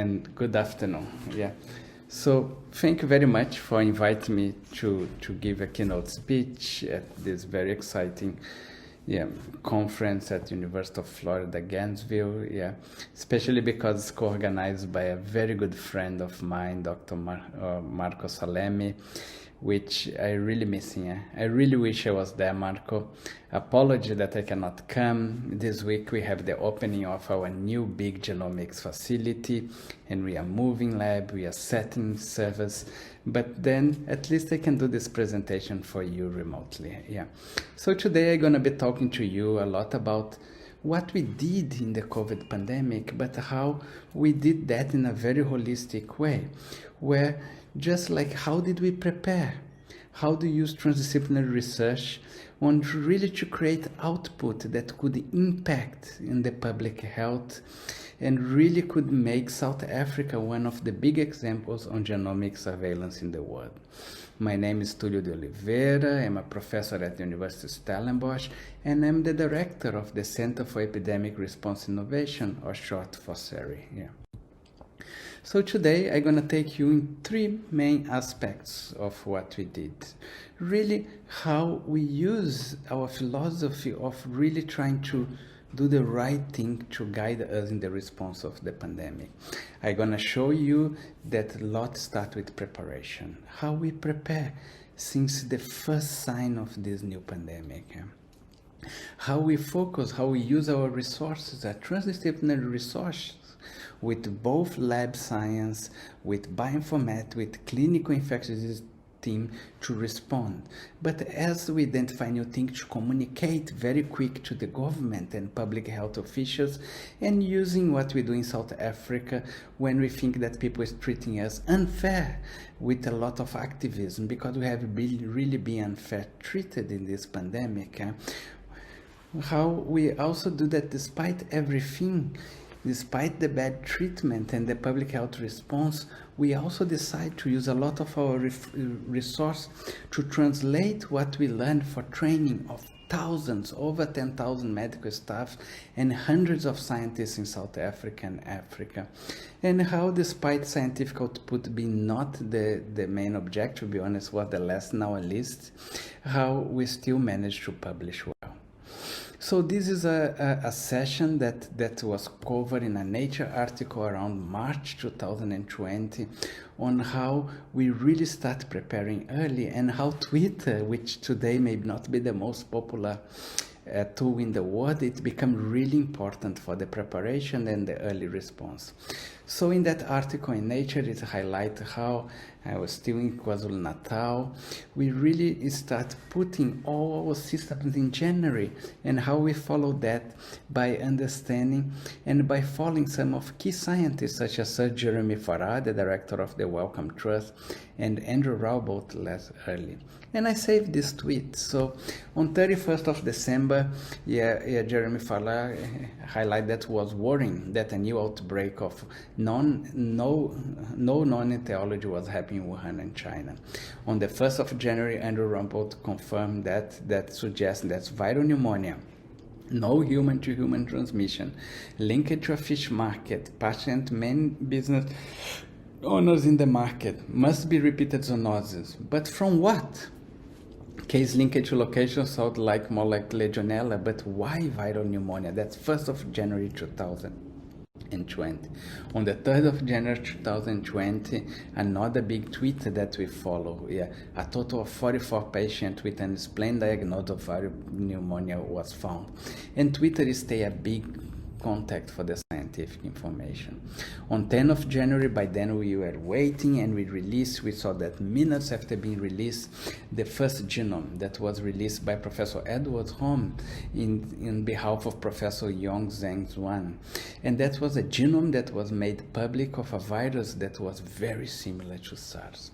and good afternoon. Yeah. So thank you very much for inviting me to give a keynote speech at this very exciting conference at University of Florida, Gainesville. Especially because it's co-organized by a very good friend of mine, Dr. Marco Salemi, which I really missing. I really wish I was there, Marco. Apology that I cannot come. This week we have the opening of our new big genomics facility, and we are moving lab, we are setting servers, but then at least I can do this presentation for you remotely. So today I'm gonna be talking to you a lot about what we did in the COVID pandemic, but how we did that in a very holistic way, where just like how did we prepare? How do you use transdisciplinary research on really to create output that could impact in the public health and really could make South Africa one of the big examples on genomic surveillance in the world. My name is Tulio de Oliveira. I'm a professor at the University of Stellenbosch, and I'm the director of the Center for Epidemic Response and Innovation, or short for CERI. So today I'm going to take you in three main aspects of what we did. Really how we use our philosophy of really trying to do the right thing to guide us in the response of the pandemic. I'm going to show you that a lot starts with preparation. How we prepare since the first sign of this new pandemic. How we focus, how we use our resources, our transdisciplinary resources, with both lab science, with bioinformatics, with clinical infectious disease team to respond. But as we identify new things, to communicate very quick to the government and public health officials, and using what we do in South Africa when we think that people is treating us unfair, with a lot of activism, because we have really been unfair treated in this pandemic. How we also do that despite everything. Despite the bad treatment and the public health response, we also decide to use a lot of our resource to translate what we learned for training of thousands, over 10,000 medical staff and hundreds of scientists in South Africa and Africa. And how, despite scientific output being not the main objective, to be honest, was the last in our list, how we still managed to publish well. So this is a session that was covered in a Nature article around March 2020 on how we really start preparing early, and how Twitter, which today may not be the most popular tool in the world, it became really important for the preparation and the early response. So in that article in Nature, it highlights how I was still in KwaZulu-Natal. We really start putting all our systems in January, and how we follow that by understanding and by following some of key scientists such as Sir Jeremy Farrar, the director of the Wellcome Trust, and Andrew Raubold less early. And I saved this tweet. So on 31st of December, Jeremy Farrar highlighted that was worrying that a new outbreak of known etiology was happening in Wuhan and China. On the 1st of January, Andrew Raubold confirmed that suggests that's viral pneumonia, no human-to-human transmission, linked to a fish market, patient main business owners in the market, must be repeated zoonosis. But from what? Case linked to location sound like more like Legionella, but why viral pneumonia? That's 1st of January 2020. On the 3rd of January 2020, another big tweet that we follow. A total of 44 patients with an unexplained diagnosis of viral pneumonia was found. And Twitter stay a big contact for the scientific information. On 10th of January, by then we were waiting, and we saw that minutes after being released, the first genome that was released by Professor Edward Holm in behalf of Professor Yong Zheng Zhuan. And that was a genome that was made public of a virus that was very similar to SARS.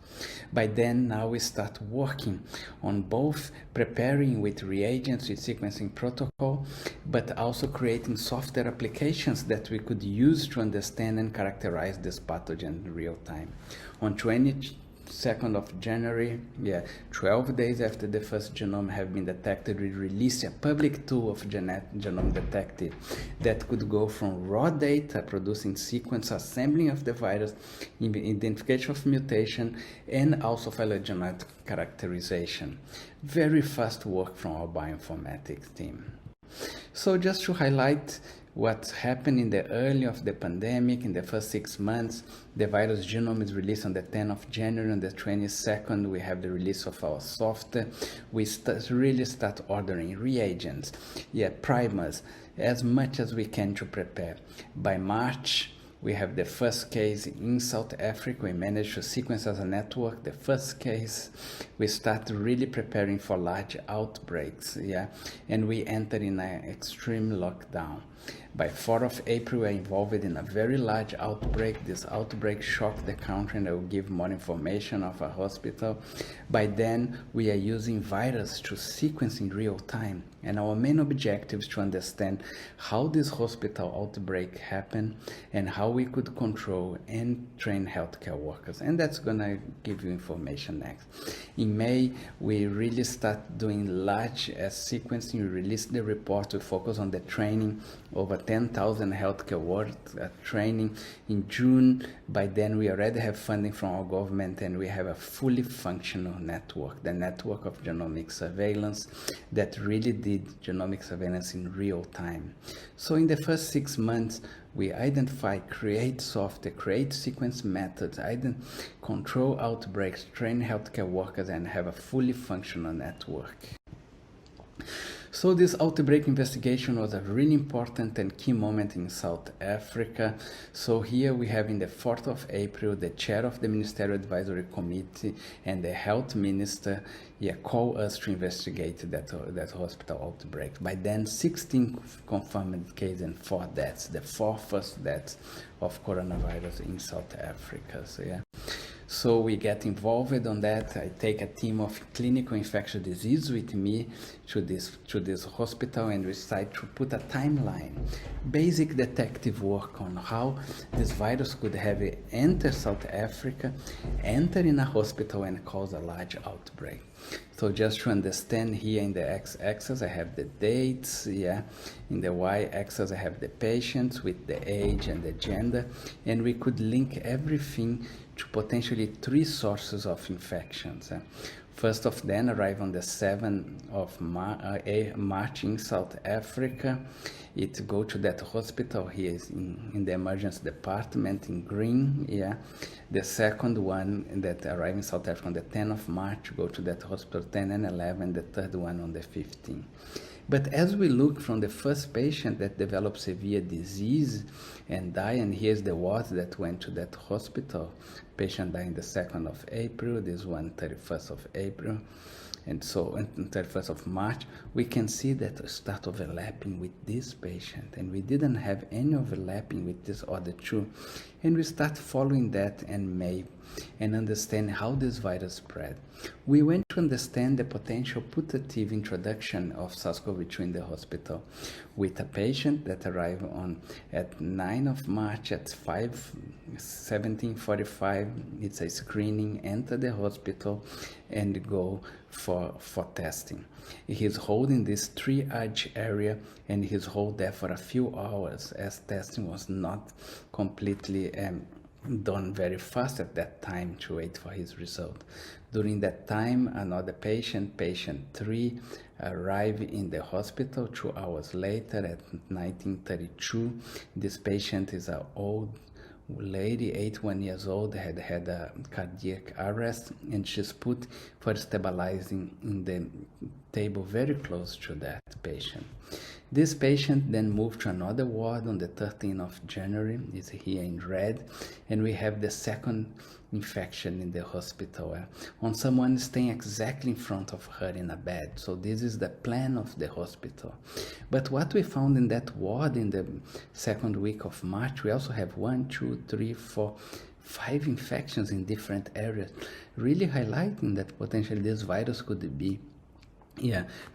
By then, now we start working on both preparing with reagents, with sequencing protocol, but also creating software applications that we could use to understand and characterize this pathogen in real time. On 20th 2nd of January, 12 days after the first genome have been detected, we released a public tool of genome detective that could go from raw data, producing sequence, assembling of the virus, identification of mutation, and also phylogenetic characterization. Very fast work from our bioinformatics team. So just to highlight what happened in the early of the pandemic, in the first 6 months, the virus genome is released on the 10th of January. On the 22nd, we have the release of our software. We really start ordering reagents, primers, as much as we can to prepare. By March, we have the first case in South Africa. We managed to sequence as a network the first case. We start really preparing for large outbreaks, and we enter in an extreme lockdown. By 4th of April, we are involved in a very large outbreak. This outbreak shocked the country, and I will give more information of our hospital. By then, we are using virus to sequence in real time. And our main objective is to understand how this hospital outbreak happened and how we could control and train healthcare workers. And that's going to give you information next. In May, we really start doing large sequencing. We released the report. We focus on the training. Over 10,000 healthcare workers training. In June, by then we already have funding from our government, and we have a fully functional network, the network of genomic surveillance that really did genomic surveillance in real time. So in the first 6 months, we identify, create software, create sequence methods, control outbreaks, train healthcare workers, and have a fully functional network. So this outbreak investigation was a really important and key moment in South Africa. So here we have in the 4th of April, the chair of the Ministerial Advisory Committee and the health minister call us to investigate that hospital outbreak. By then, 16 confirmed cases and 4 deaths, the 4 first deaths of coronavirus in South Africa. So we get involved on that. I take a team of clinical infectious disease with me to this hospital, and we start to put a timeline, basic detective work on how this virus could have entered South Africa, enter in a hospital, and cause a large outbreak. So just to understand, here in the x-axis I have the dates, in the y-axis I have the patients with the age and the gender, and we could link everything to potentially 3 sources of infections. First of them arrived on the 7th of March in South Africa. It go to that hospital here in the emergency department in green. The second one that arrived in South Africa on the 10th of March go to that hospital 10 and 11. The third one on the 15th. But as we look from the first patient that developed severe disease and died, and here's the ward that went to that hospital, patient died on the 2nd of April, this one 31st of April, and so on 31st of March, we can see that start overlapping with this patient, and we didn't have any overlapping with this other 2, and we start following that in May and understand how this virus spread. We went to understand the potential putative introduction of SARS-CoV-2 in the hospital with a patient that arrived at 9th of March at 17:45. It's a screening, enter the hospital and go for testing. He's holding this triage area, and he's hold there for a few hours as testing was not completely done very fast at that time to wait for his result. During that time, another patient 3, arrived in the hospital 2 hours later at 19:32. This patient is an old lady, 81 years old, had a cardiac arrest, and she's put for stabilizing in the table very close to that patient. This patient then moved to another ward on the 13th of January, is here in red, and we have the second infection in the hospital on someone staying exactly in front of her in a bed. So this is the plan of the hospital. But what we found in that ward in the second week of March, we also have 1, 2, 3, 4, 5 infections in different areas, really highlighting that potentially this virus could be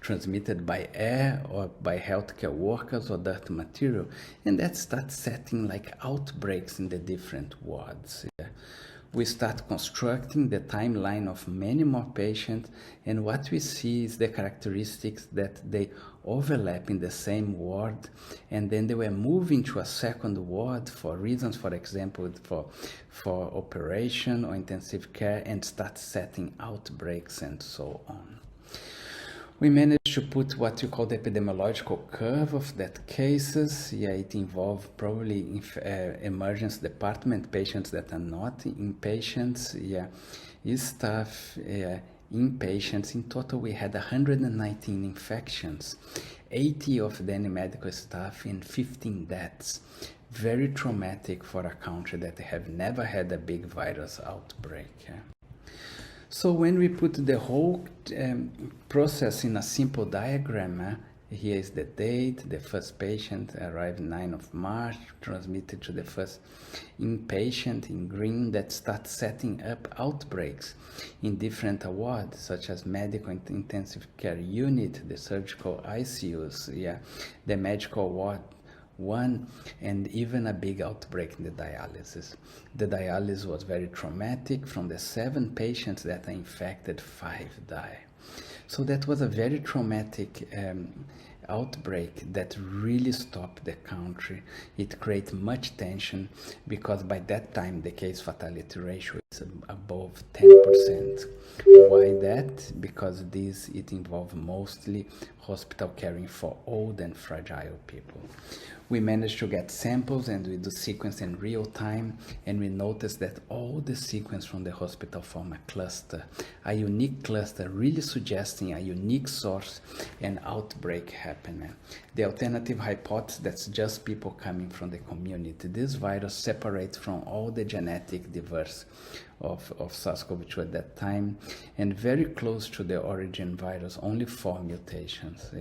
transmitted by air or by healthcare workers or dirt material, and that starts setting like outbreaks in the different wards. we start constructing the timeline of many more patients, and what we see is the characteristics that they overlap in the same ward, and then they were moving to a second ward for reasons, for example, for operation or intensive care, and start setting outbreaks and so on. We managed to put what you call the epidemiological curve of that cases. Yeah, it involved probably emergency department patients that are not inpatients. Yeah, staff, inpatients. In total, we had 119 infections, 80 of them in medical staff, and 15 deaths. Very traumatic for a country that have never had a big virus outbreak. Yeah. So when we put the whole process in a simple diagram, here is the date, the first patient arrived 9 of March, transmitted to the first inpatient in green, that starts setting up outbreaks in different wards, such as medical intensive care unit, the surgical ICUs, the medical ward 1, and even a big outbreak in the dialysis. The dialysis was very traumatic. From the 7 patients that are infected, 5 die. So that was a very traumatic outbreak that really stopped the country. It created much tension because by that time the case fatality ratio is above 10%. Why that? Because it involved mostly hospital caring for old and fragile people. We managed to get samples and we do sequence in real time, and we noticed that all the sequence from the hospital form a cluster, a unique cluster, really suggesting a unique source and outbreak happening. The alternative hypothesis, that's just people coming from the community. This virus separates from all the genetic diverse of SARS-CoV-2 at that time, and very close to the origin virus, only 4 mutations.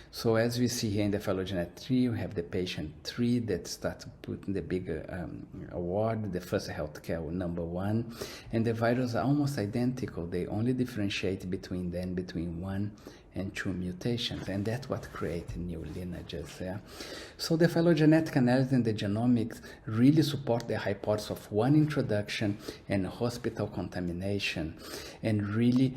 So as we see here in the phylogenetic tree, we have the patient 3 that starts putting the bigger award, the first healthcare number 1, and the virus are almost identical. They only differentiate between 1 and 2 mutations, and that's what creates new lineages. So the phylogenetic analysis and the genomics really support the hypothesis of one introduction and hospital contamination, and really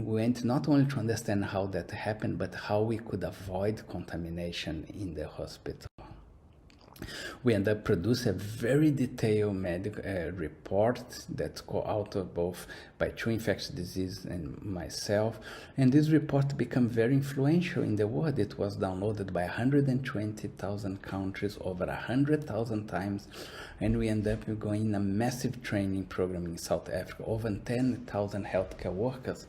went not only to understand how that happened, but how we could avoid contamination in the hospital. We end up producing a very detailed medical report that's co-authored both by 2 infectious disease and myself, and this report became very influential in the world. It was downloaded by 120,000 countries, over 100,000 times, and we end up going in a massive training program in South Africa, over 10,000 healthcare workers,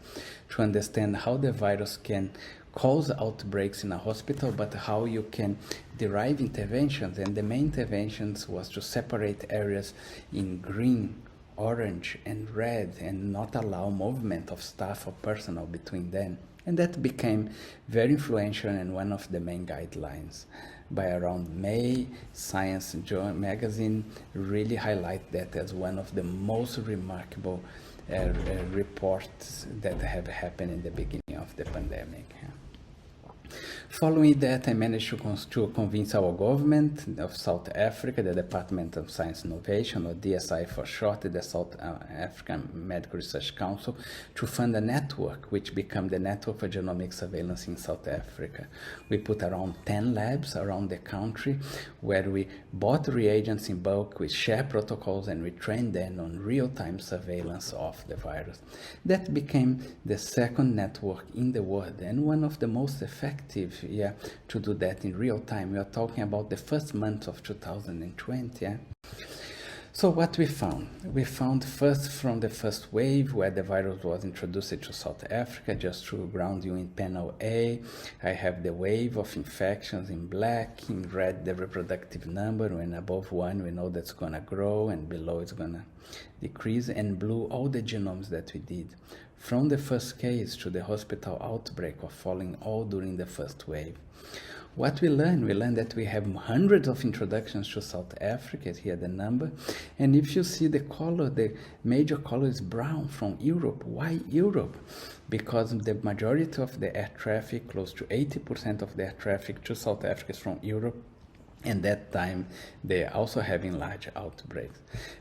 to understand how the virus can cause outbreaks in a hospital, but how you can derive interventions. And the main interventions was to separate areas in green, orange, and red, and not allow movement of staff or personnel between them. And that became very influential and one of the main guidelines. By around May, Science magazine really highlight that as one of the most remarkable reports that have happened in the beginning of the pandemic. Following that, I managed to convince our government of South Africa, the Department of Science and Innovation, or DSI for short, the South African Medical Research Council, to fund a network which became the Network for Genomic Surveillance in South Africa. We put around 10 labs around the country where we bought reagents in bulk, we share protocols, and we trained them on real-time surveillance of the virus. That became the second network in the world, and one of the most effective to do that in real time. We are talking about the first month of 2020. So what we found? We found first from the first wave where the virus was introduced to South Africa. Just to ground you in panel A, I have the wave of infections in black, in red the reproductive number, when above 1 we know that's going to grow and below it's going to decrease, and blue all the genomes that we did. From the first case to the hospital outbreak of falling all during the first wave. What we learned that we have hundreds of introductions to South Africa, here the number, and if you see the color, the major color is brown from Europe. Why Europe? Because the majority of the air traffic, close to 80% of the air traffic to South Africa is from Europe, And that time, they're also having large outbreaks.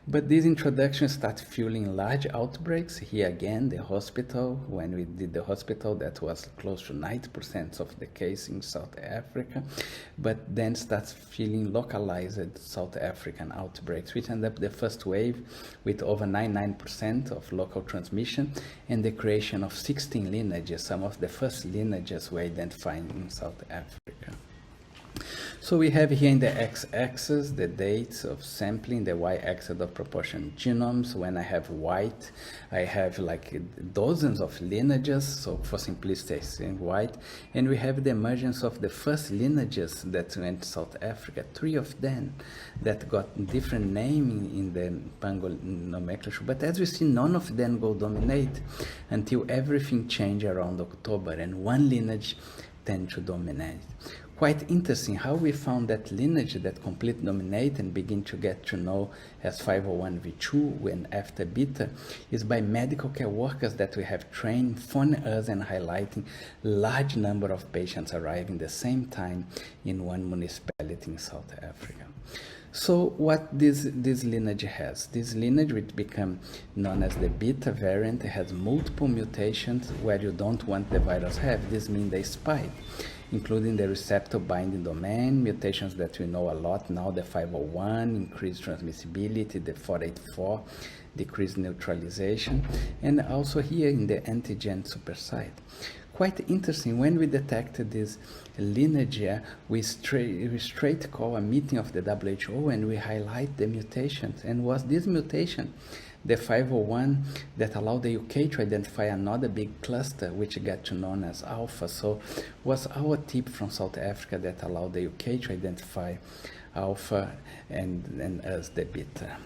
But these introductions start fueling large outbreaks. Here again, the hospital, when we did the hospital, that was close to 90% of the case in South Africa. But then starts fueling localized South African outbreaks, which end up the first wave with over 99% of local transmission and the creation of 16 lineages. Some of the first lineages were identified in South Africa. So we have here in the x-axis the dates of sampling, the y-axis of proportion genomes. When I have white, I have like dozens of lineages, so for simplicity, saying white. And we have the emergence of the first lineages that went to South Africa, 3 of them that got different naming in the Pango nomenclature. But as we see, none of them go dominate until everything changed around October, and one lineage tend to dominate. Quite interesting how we found that lineage that complete dominate and begin to get to know as 501v2 when after beta is by medical care workers that we have trained, phoning us and highlighting large number of patients arriving the same time in one municipality in South Africa. So what this lineage has? This lineage, which become known as the beta variant, has multiple mutations where you don't want the virus have. This means they spike, including the receptor binding domain, mutations that we know a lot now, the 501, increased transmissibility, the 484, decreased neutralization, and also here in the antigen supersite. Quite interesting, when we detected this lineage, we straight call a meeting of the WHO and we highlight the mutations. And was this mutation, the 501, that allowed the UK to identify another big cluster, which got to known as alpha. So was our tip from South Africa that allowed the UK to identify alpha and us the beta.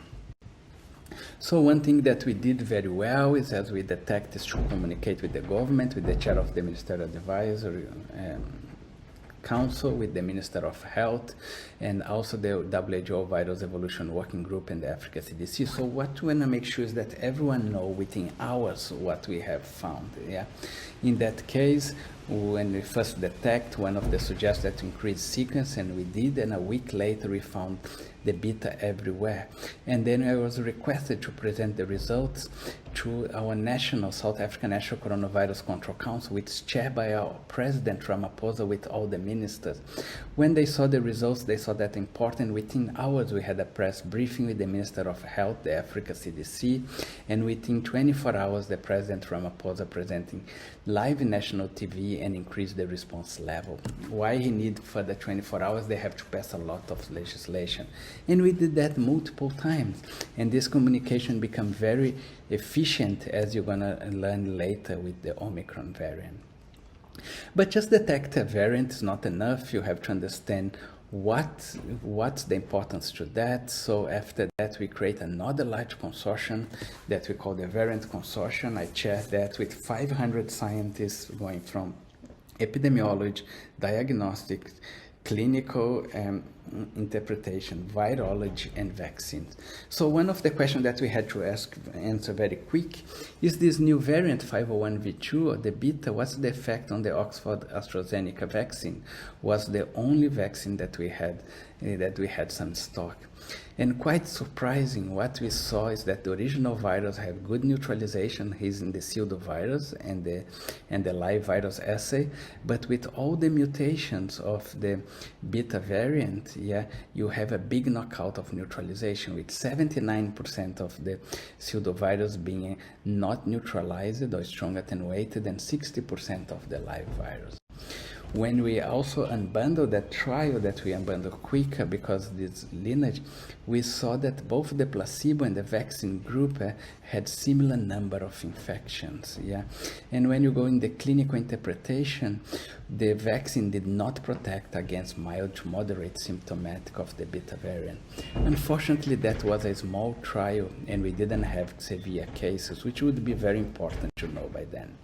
So one thing that we did very well is, as we detect, is to communicate with the government, with the chair of the Ministerial Advisory Council, with the Minister of Health, and also the WHO Virus Evolution Working Group and the Africa CDC. So what we want to make sure is that everyone know within hours what we have found. Yeah, in that case, when we first detect, one of the suggests that increase sequence, and we did, and a week later we found the beta everywhere. And then I was requested to present the results to our South African National Coronavirus Control Council, which is chaired by our President Ramaphosa with all the ministers. When they saw the results, they saw that important. Within hours, we had a press briefing with the Minister of Health, the Africa CDC, and within 24 hours, the President Ramaphosa presenting live national TV and increase the response level. Why he need further 24 hours? They have to pass a lot of legislation. And we did that multiple times. And this communication become very efficient, as you're gonna learn later with the Omicron variant. But just detect a variant is not enough. You have to understand what's the importance to that. So after that, we create another large consortium that we call the Variant Consortium. I chair that with 500 scientists going from epidemiology, diagnostics, clinical interpretation, virology, and vaccines. So one of the questions that we had to answer very quick is this new variant 501v2 or the beta, what's the effect on the Oxford AstraZeneca vaccine? Was the only vaccine that we had some stock. And quite surprising, what we saw is that the original virus have good neutralization. He's in the pseudovirus and the live virus assay, but with all the mutations of the beta variant, you have a big knockout of neutralization, with 79% of the pseudovirus being not neutralized or strong attenuated, and 60% of the live virus. When we also unbundled that trial, that we unbundled quicker because this lineage, we saw that both the placebo and the vaccine group had similar number of infections. And when you go in the clinical interpretation, the vaccine did not protect against mild to moderate symptomatic of the beta variant. Unfortunately, that was a small trial, and we didn't have severe cases, which would be very important to know by then.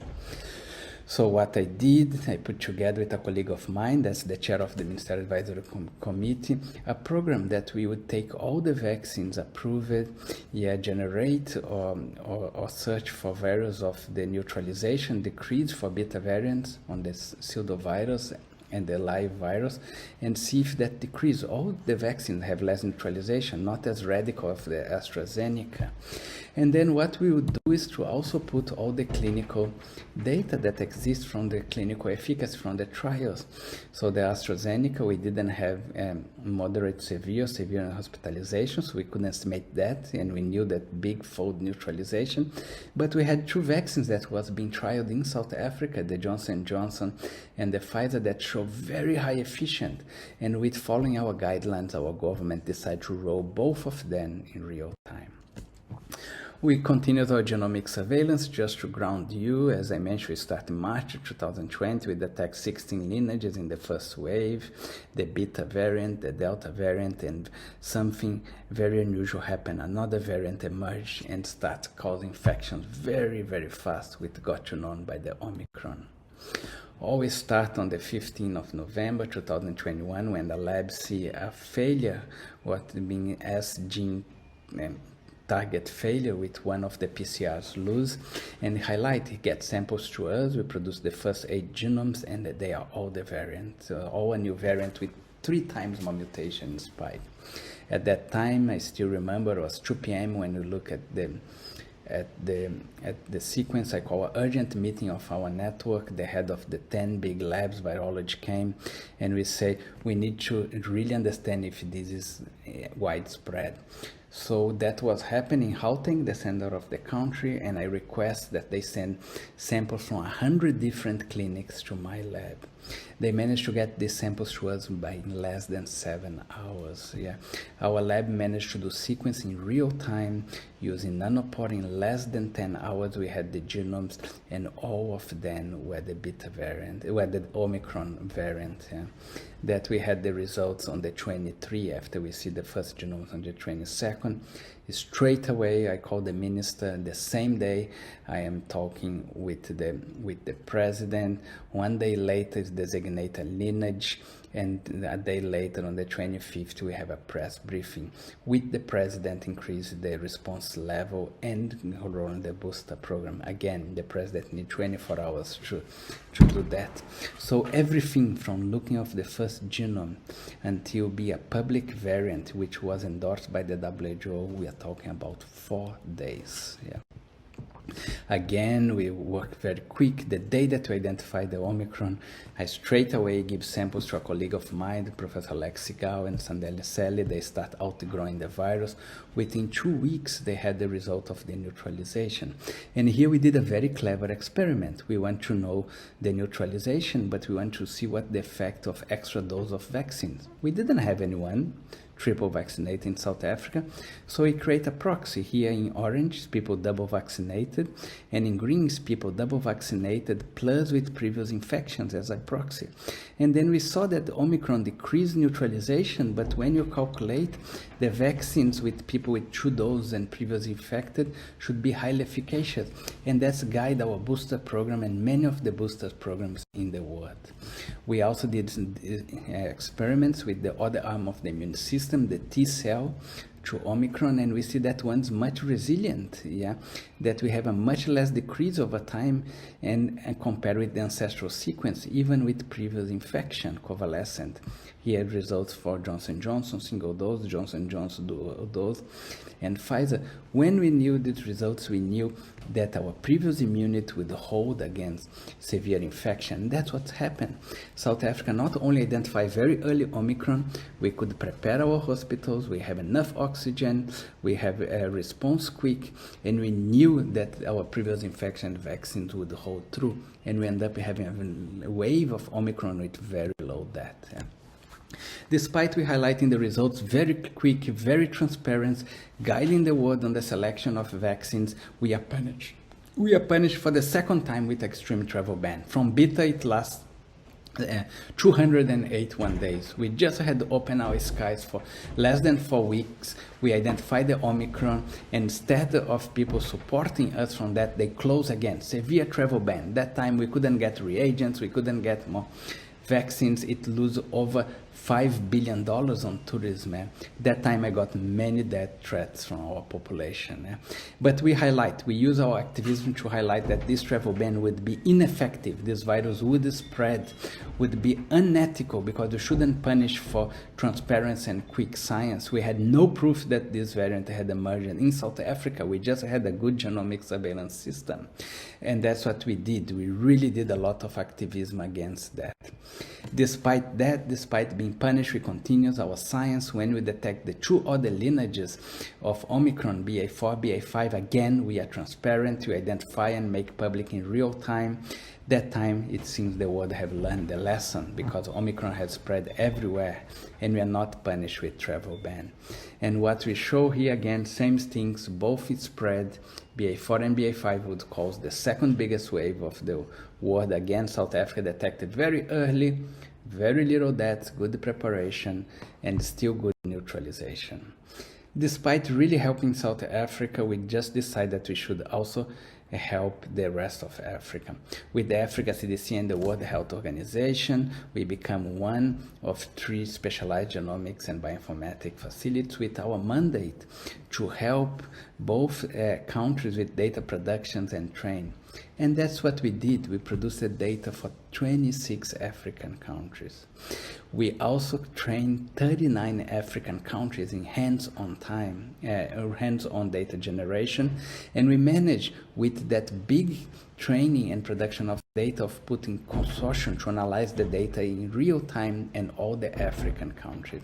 So what I did, I put together with a colleague of mine, that's the chair of the Ministerial Advisory Committee, a program that we would take all the vaccines approved, generate or search for values of the neutralization decrease for beta variants on this pseudovirus the live virus, and see if that decrease. All the vaccines have less neutralization, not as radical as the AstraZeneca. And then what we would do is to also put all the clinical data that exists from the clinical efficacy from the trials. So the AstraZeneca, we didn't have moderate, severe hospitalization, so we couldn't estimate that, and we knew that big fold neutralization. But we had two vaccines that was being trialed in South Africa, the Johnson & Johnson and the Pfizer, that show very high efficient. And with following our guidelines, our government decided to roll both of them in real time. We continued our genomic surveillance. Just to ground you, as I mentioned, we started in March 2020. We detect 16 lineages in the first wave, the beta variant, the delta variant, and something very unusual happened. Another variant emerged and started causing infections very, very fast, which got known by the omicron. Always start on the 15th of November 2021 when the lab see a failure, what being S gene target failure with one of the PCRs loose, and highlight, get samples to us. We produce the first 8 genomes, and they are all the variants, all a new variant with 3 times more mutation in spike. At that time, I still remember it was 2 p.m. when we look at the sequence. I call an urgent meeting of our network. The head of the 10 big labs, virology, came, and we say we need to really understand if this is widespread. So that was happening in Gauteng, the center of the country, and I request that they send samples from 100 different clinics to my lab. They managed to get these samples to us by less than 7 hours. Our lab managed to do sequencing in real time using nanopore. In less than 10 hours, we had the genomes, and all of them were the beta variant, were the omicron variant. That we had the results on the 23 after we see the first genomes on the 22nd. Straight away, I called the minister. The same day, I am talking with the president. 1 day later, is designated lineage, and a day later, on the 25th, we have a press briefing with the president, increase the response level and run the booster program. Again, the president needs 24 hours to do that. So everything from looking at the first genome until be a public variant, which was endorsed by the WHO, we are talking about 4 days. Again, we work very quick. The day that we identify the Omicron, I straight away give samples to a colleague of mine, Professor Lexi Gao and Sandeli Selly. They start outgrowing the virus. Within 2 weeks, they had the result of the neutralization. And here we did a very clever experiment. We want to know the neutralization, but we want to see what the effect of extra dose of vaccines. We didn't have anyone triple vaccinated in South Africa, so we create a proxy. Here in orange, people double vaccinated, and in green, people double vaccinated plus with previous infections as a proxy. And then we saw that the Omicron decreased neutralization, but when you calculate the vaccines with people with 2 doses and previously infected should be highly efficacious, and that's guide our booster program and many of the booster programs in the world. We also did experiments with the other arm of the immune system, the T cell, to Omicron, and we see that one's much resilient, that we have a much less decrease over time and compared with the ancestral sequence, even with previous infection, convalescent. Here results for Johnson & Johnson, single dose, Johnson & Johnson dual dose, and Pfizer. When we knew these results, we knew that our previous immunity would hold against severe infection. That's what happened. South Africa not only identified very early Omicron, we could prepare our hospitals, we have enough oxygen, we have a response quick, and we knew that our previous infection vaccines would hold true, and we end up having a wave of Omicron with very low death. Despite we highlighting the results very quick, very transparent, guiding the world on the selection of vaccines, we are punished. We are punished for the second time with extreme travel ban. From beta, it lasts 281 days. We just had to open our skies for less than 4 weeks. We identified the Omicron, and instead of people supporting us from that, they close again. Severe travel ban. That time we couldn't get reagents, we couldn't get more vaccines. It lose over $5 billion on tourism. That time I got many death threats from our population. But we use our activism to highlight that this travel ban would be ineffective. This virus would spread, would be unethical, because we shouldn't punish for transparency and quick science. We had no proof that this variant had emerged in South Africa. We just had a good genomic surveillance system. And that's what we did. We really did a lot of activism against that. Despite that, despite being punished, we continue our science. When we detect the two other lineages of Omicron, BA4, BA5, again, we are transparent. We identify and make public in real time. That time, it seems the world have learned the lesson, because Omicron has spread everywhere, and we are not punished with travel ban. And what we show here, again, same things, both it spread. BA4 and BA5 would cause the second biggest wave of the world. Again, South Africa detected very early, very little deaths, good preparation, and still good neutralization. Despite really helping South Africa, we just decided that we should also help the rest of Africa. With the Africa CDC and the World Health Organization, we become one of 3 specialized genomics and bioinformatics facilities with our mandate to help both countries with data productions and train. And that's what we did. We produced data for 26 African countries. We also trained 39 African countries in hands-on data generation. And we managed, with that big training and production of data, of putting consortium to analyze the data in real time in all the African countries.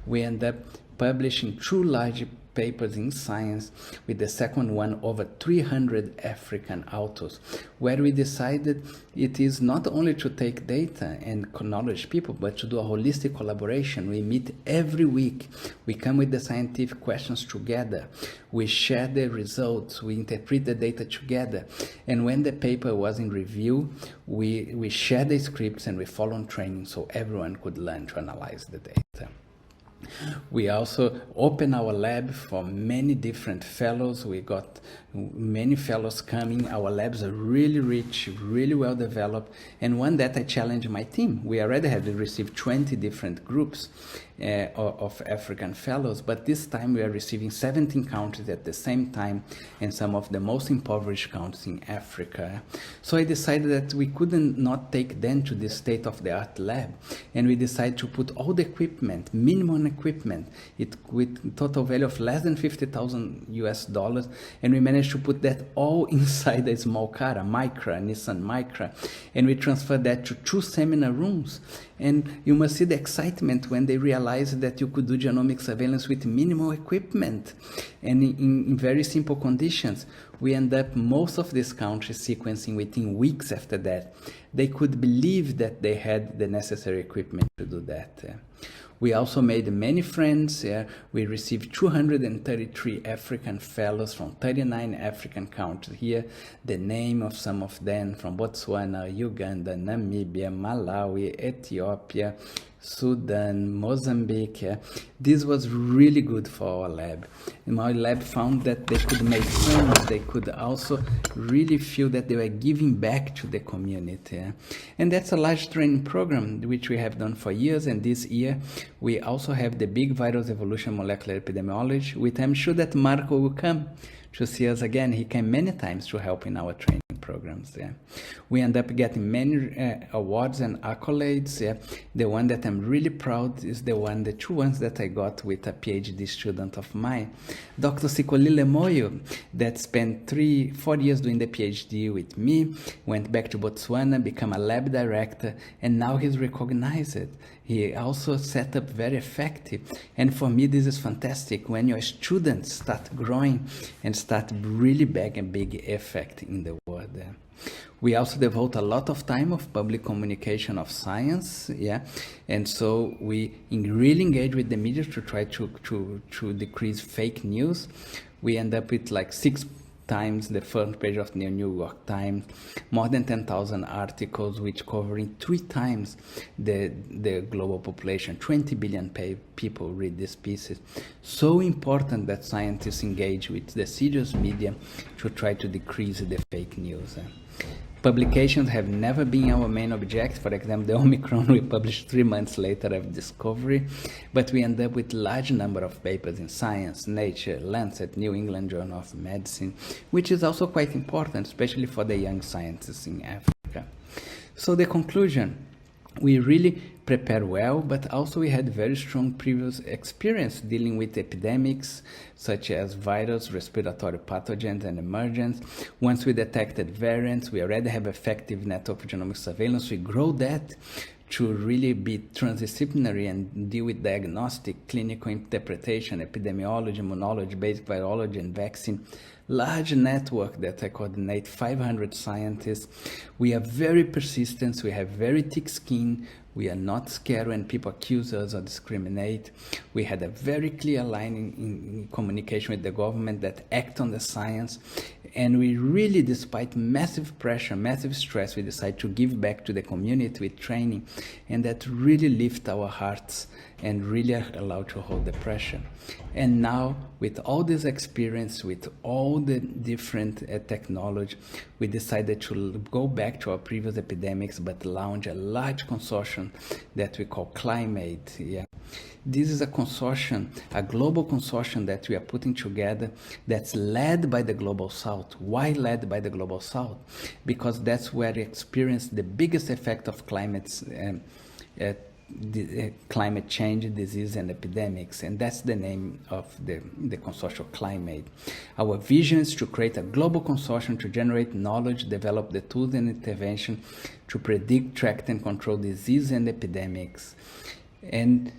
We end up publishing 2 large papers in Science, with the second one over 300 African authors, where we decided it is not only to take data and knowledge people, but to do a holistic collaboration. We meet every week. We come with the scientific questions together. We share the results. We interpret the data together. And when the paper was in review, we share the scripts and we follow on training so everyone could learn to analyze the data. We also open our lab for many different fellows. We got many fellows coming. Our labs are really rich, really well developed. And one that I challenge my team. We already have received 20 different groups of African fellows, but this time we are receiving 17 countries at the same time, and some of the most impoverished countries in Africa. So I decided that we couldn't not take them to this state-of-the-art lab, and we decided to put all the equipment, minimum equipment, with total value of less than $50,000 US, and we managed to put that all inside a small car, a Nissan Micra, and we transferred that to 2 seminar rooms. And you must see the excitement when they realized that you could do genomic surveillance with minimal equipment and in very simple conditions. We end up most of these countries sequencing within weeks after that. They could believe that they had the necessary equipment to do that. We also made many friends. We received 233 African fellows from 39 African countries. Here, the name of some of them from Botswana, Uganda, Namibia, Malawi, Ethiopia, Sudan, Mozambique. This was really good for our lab. And my lab found that they could make friends. They could also really feel that they were giving back to the community. And that's a large training program which we have done for years. And this year we also have the big virus evolution molecular epidemiology, which I'm sure that Marco will come to see us again. He came many times to help in our training programs. We end up getting many awards and accolades. The one that I'm really proud is the 2 ones that I got with a PhD student of mine, Dr. Sikolile Moyo, that spent 3-4 years doing the PhD with me, went back to Botswana, became a lab director, and now he's recognized. He also set up very effective. And for me, this is fantastic when your students start growing and start really back a big effect in the world. We also devote a lot of time of public communication of science, and so we really engage with the media to try to decrease fake news. We end up with like 6 times the front page of the New York Times, more than 10,000 articles, which covering 3 times the global population. 20 billion people read these pieces. So important that scientists engage with the serious media to try to decrease the fake news. Publications have never been our main object. For example, the Omicron we published 3 months later of discovery, but we end up with large number of papers in Science, Nature, Lancet, New England Journal of Medicine, which is also quite important, especially for the young scientists in Africa. So the conclusion, we really prepared well, but also we had very strong previous experience dealing with epidemics, such as virus, respiratory pathogens, and emergence. Once we detected variants, we already have effective network genomic surveillance. We grow that to really be transdisciplinary and deal with diagnostic, clinical interpretation, epidemiology, immunology, basic virology, and vaccine. Large network that I coordinate 500 scientists. We are very persistent. We have very thick skin. We are not scared when people accuse us or discriminate. We had a very clear line in communication with the government that act on the science. And we really, despite massive pressure, massive stress, we decide to give back to the community with training. And that really lift our hearts and really are allowed to hold the pressure. And now, with all this experience, with all the different technology, we decided to go back to our previous epidemics, but launch a large consortium that we call Climate. Yeah. This is a consortium, a global consortium that we are putting together that's led by the Global South. Why led by the Global South? Because that's where we experience the biggest effect of climate change, disease, and epidemics, and that's the name of the consortium Climate. Our vision is to create a global consortium to generate knowledge, develop the tools and intervention to predict, track, and control disease and epidemics, and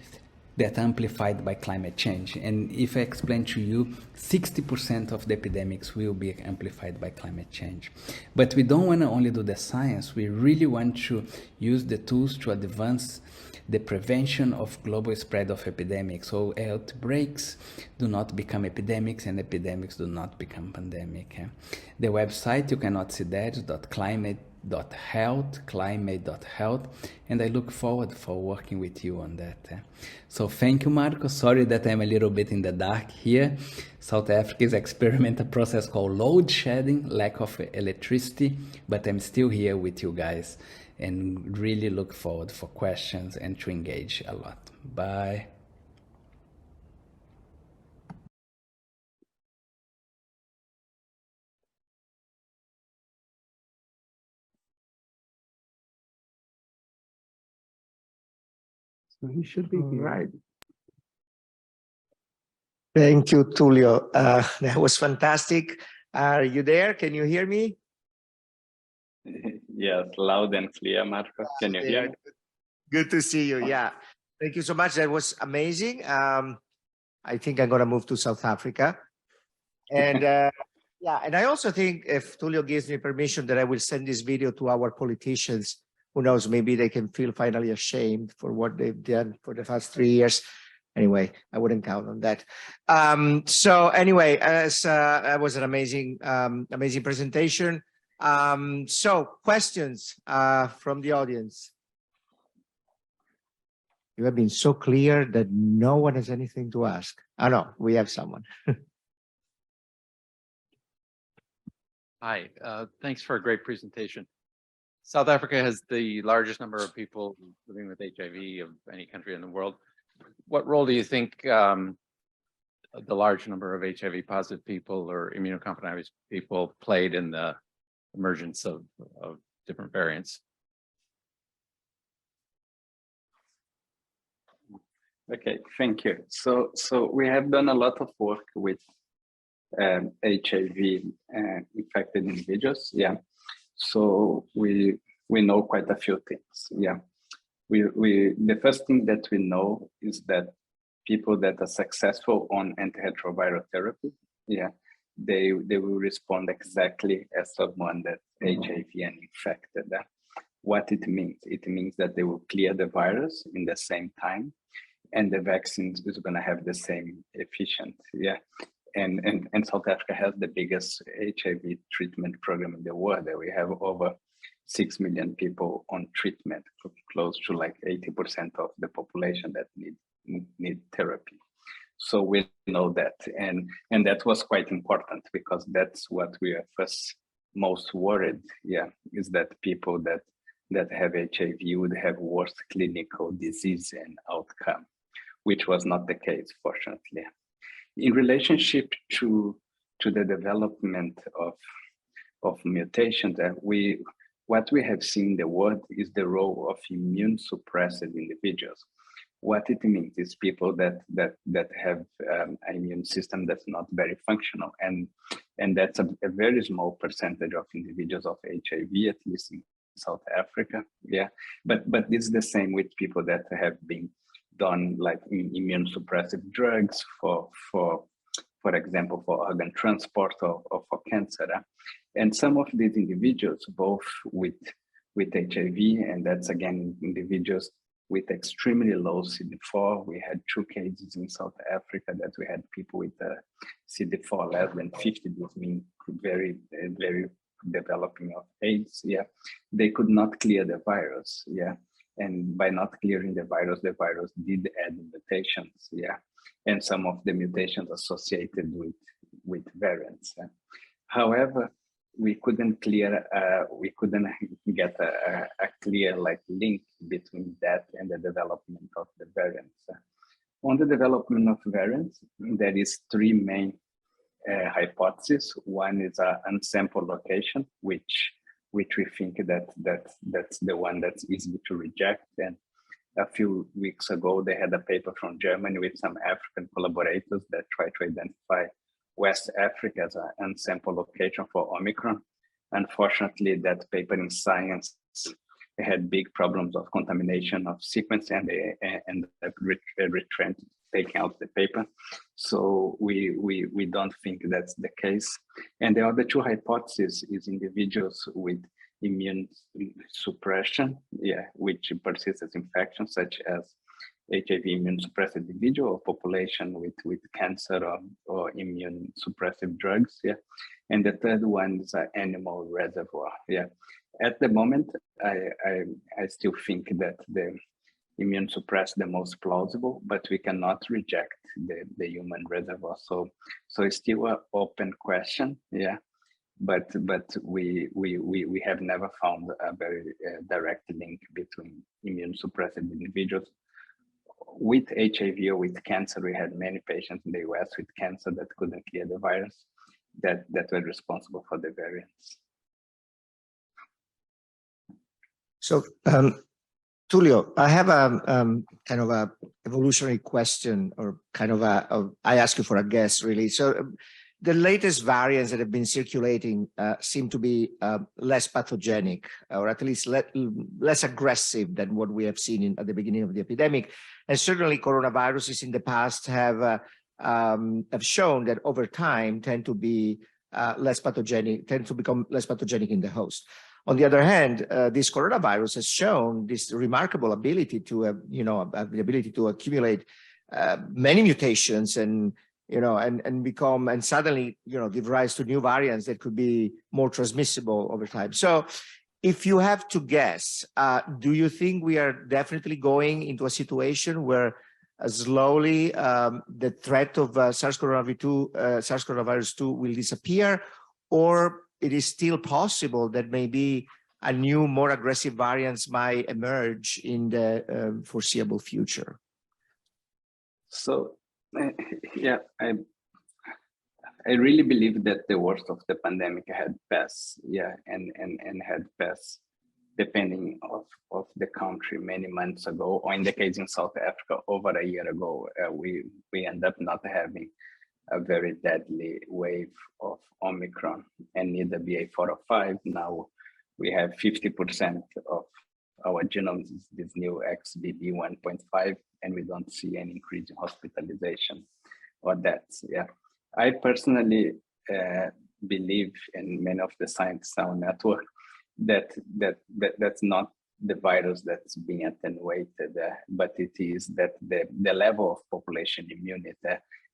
that are amplified by climate change. And if I explain to you, 60% of the epidemics will be amplified by climate change. But we don't want to only do the science, we really want to use the tools to advance the prevention of global spread of epidemics. So outbreaks do not become epidemics, and epidemics do not become pandemic. The website, you cannot see that, is climate.health, and I look forward for working with you on that. So thank you, Marco. Sorry that I'm a little bit in the dark here. South Africa's experimental process called load shedding, lack of electricity, but I'm still here with you guys and really look forward for questions and to engage a lot. Bye. So he should be here. Right. Thank you, Tulio. That was fantastic. Are you there? Can you hear me? Yes, loud and clear, Marco. Can you hear me? Good to see you. Yeah. Thank you so much. That was amazing. I think I'm going to move to South Africa. And yeah, and I also think if Tulio gives me permission that I will send this video to our politicians. Who knows, maybe they can feel finally ashamed for what they've done for the past 3 years. Anyway, I wouldn't count on that. So anyway, that was an amazing, amazing presentation. So questions from the audience. You have been so clear that no one has anything to ask. Oh no, we have someone. Hi, thanks for a great presentation. South Africa has the largest number of people living with HIV of any country in the world. What role do you think the large number of HIV positive people or immunocompromised people played in the emergence of different variants? Okay, thank you. So we have done a lot of work with HIV infected individuals. Yeah. So we know quite a few things. Yeah. The first thing that we know is that people that are successful on antiretroviral therapy, yeah, they will respond exactly as someone that's HIV and infected. What it means that they will clear the virus in the same time, and the vaccine is going to have the same efficiency. Yeah. And South Africa has the biggest HIV treatment program in the world. We have over 6 million people on treatment, close to like 80% of the population that need therapy. So we know that, and that was quite important because that's what we are first most worried, is that people that have HIV would have worse clinical disease and outcome, which was not the case, fortunately. In relationship to the development of mutations, what we have seen in the world is the role of immune suppressed individuals. What it means is people that have an immune system that's not very functional, and that's a very small percentage of individuals of HIV, at least in South Africa. But it's the same with people that have been done like immune suppressive drugs for example, for organ transport or for cancer. And some of these individuals, both with HIV, and that's again individuals with extremely low CD4. We had 2 cases in South Africa that we had people with CD4 less than 50. This means very developing of AIDS. They could not clear the virus. And by not clearing the virus did add mutations. And some of the mutations associated with variants. However, we couldn't get a clear link between that and the development of the variants. On the development of variants, there is 3 main hypotheses. One is an unsampled location, which we think that's the one that's easy to reject. And a few weeks ago, they had a paper from Germany with some African collaborators that tried to identify West Africa as an unsampled location for Omicron. Unfortunately, that paper in Science had big problems of contamination of sequence, and they retrenched, taking out the paper. So we don't think that's the case. And the other 2 hypotheses is individuals with immune suppression, which persists as infection, such as HIV immune suppressed individual or population with cancer or immune suppressive drugs. And the third one is an animal reservoir. At the moment, I still think that the immune suppressed the most plausible, but we cannot reject the human reservoir. So it's still an open question. But we have never found a very direct link between immune suppressed individuals with HIV or with cancer. We had many patients in the US with cancer that couldn't clear the virus that were responsible for the variants. So, Tulio, I have a kind of a evolutionary question, or kind of I ask you for a guess, really. So, the latest variants that have been circulating seem to be less pathogenic, or at least less aggressive than what we have seen at the beginning of the epidemic. And certainly coronaviruses in the past have shown that over time tend to be less pathogenic, tend to become less pathogenic in the host. On the other hand, this coronavirus has shown this remarkable ability to, the ability to accumulate many mutations and become, and suddenly, give rise to new variants that could be more transmissible over time. So if you have to guess, do you think we are definitely going into a situation where slowly the threat of SARS-CoV-2 will disappear, or it is still possible that maybe a new, more aggressive variants might emerge in the foreseeable future? So, I really believe that the worst of the pandemic had passed, and had passed, depending of the country, many months ago, or in the case in South Africa, over a year ago. We end up not having a very deadly wave of Omicron, and neither BA4 or 5. Now we have 50% of our genomes is this new XBB 1.5, and we don't see any increase in hospitalization or deaths. I personally believe, and many of the scientists on our network, that's not the virus that's being attenuated, but it is that the level of population immunity,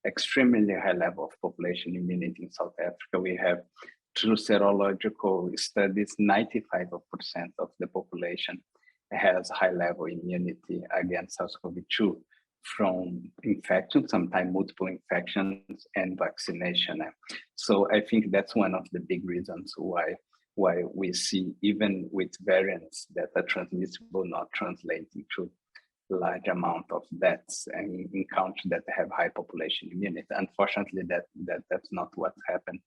extremely high level of population immunity in South Africa. We have, through serological studies, 95% of the population has high level immunity against SARS-CoV-2 from infection, sometimes multiple infections, and vaccination. So I think that's one of the big reasons why why we see even with variants that are transmissible not translating to large amount of deaths and in countries that have high population immunity. Unfortunately, that's not what happened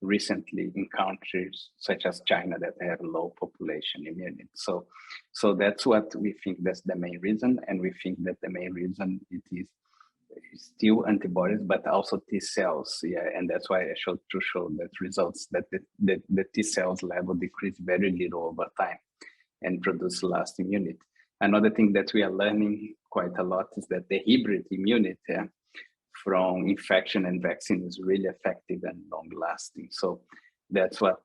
recently in countries such as China that have low population immunity. So that's what we think that's the main reason. And we think that the main reason it is still antibodies, but also T cells. Yeah, and that's why I showed to show that results that the T cells level decrease very little over time and produce lasting immunity. Another thing that we are learning quite a lot is that the hybrid immunity from infection and vaccine is really effective and long lasting. So that's what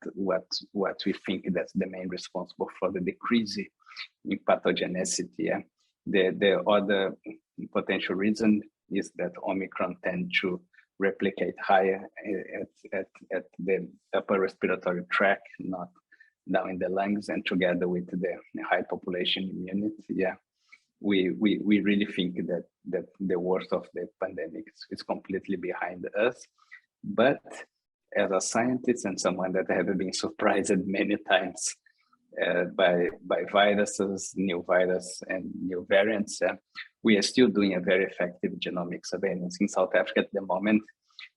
we think that's the main responsible for the decrease in pathogenicity. Yeah. The other potential reason is that Omicron tend to replicate higher at the upper respiratory tract, not down in the lungs, and together with the high population immunity. Yeah, we really think that the worst of the pandemic is completely behind us. But as a scientist and someone that have been surprised many times by viruses, new virus and new variants, we are still doing a very effective genomic surveillance. In South Africa at the moment,